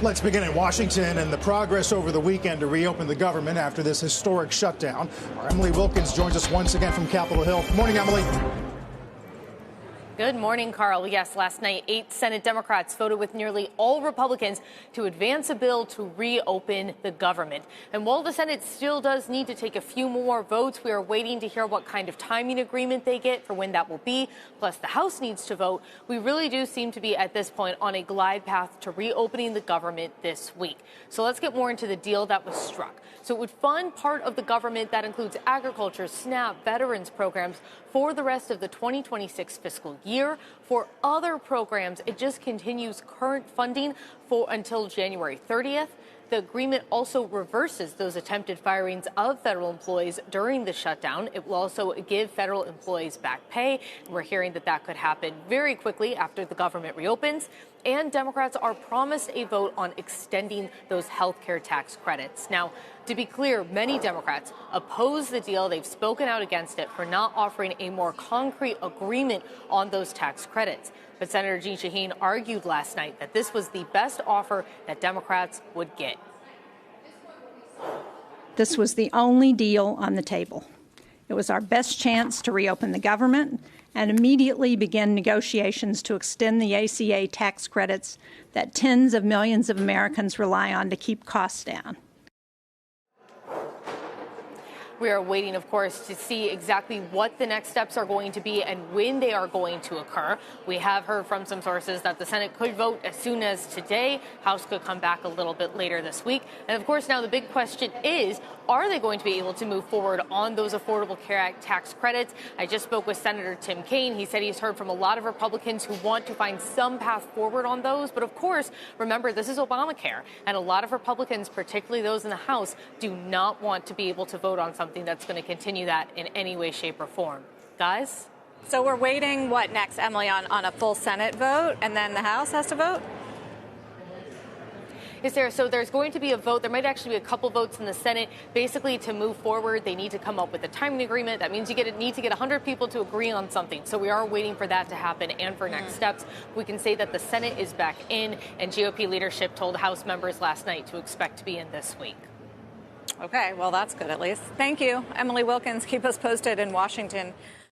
Let's begin in Washington and the progress over the weekend to reopen the government after this historic shutdown. Our Emily Wilkins joins us once again from Capitol Hill. Morning, Emily. Good morning, Carl. Yes, last night, 8 Senate Democrats voted with nearly all Republicans to advance a bill to reopen the government. And while the Senate still does need to take a few more votes, we are waiting to hear what kind of timing agreement they get for when that will be. Plus, the House needs to vote. We really do seem to be at this point on a glide path to reopening the government this week. So let's get more into the deal that was struck. So it would fund part of the government that includes agriculture, SNAP, veterans programs for the rest of the 2026 fiscal year. For other programs, it just continues current funding for until January 30th. The agreement also reverses those attempted firings of federal employees during the shutdown. It will also give federal employees back pay. We're hearing that that could happen very quickly after the government reopens. And Democrats are promised a vote on extending those health care tax credits. Now, to be clear, many Democrats oppose the deal. They've spoken out against it for not offering a more concrete agreement on those tax credits. But Senator Jeanne Shaheen argued last night that this was the best offer that Democrats would get. This was the only deal on the table. It was our best chance to reopen the government and immediately begin negotiations to extend the ACA tax credits that tens of millions of Americans rely on to keep costs down. We are waiting, of course, to see exactly what the next steps are going to be and when they are going to occur. We have heard from some sources that the Senate could vote as soon as today. House could come back a little bit later this week. And, of course, now the big question is, are they going to be able to move forward on those Affordable Care Act tax credits? I just spoke with Senator Tim Kaine. He said he's heard from a lot of Republicans who want to find some path forward on those. But, of course, remember, this is Obamacare. And a lot of Republicans, particularly those in the House, do not want to be able to vote on something that's going to continue that in any way, shape, or form. Guys? So we're waiting, what next, Emily, on a full Senate vote, and then the House has to vote? Is there? So there's going to be a vote. There might actually be a couple votes in the Senate. Basically, to move forward, they need to come up with a timing agreement. That means you need to get 100 people to agree on something. So we are waiting for that to happen and for next steps. We can say that the Senate is back in, and GOP leadership told House members last night to expect to be in this week. Okay, well, that's good at least. Thank you, Emily Wilkins. Keep us posted in Washington.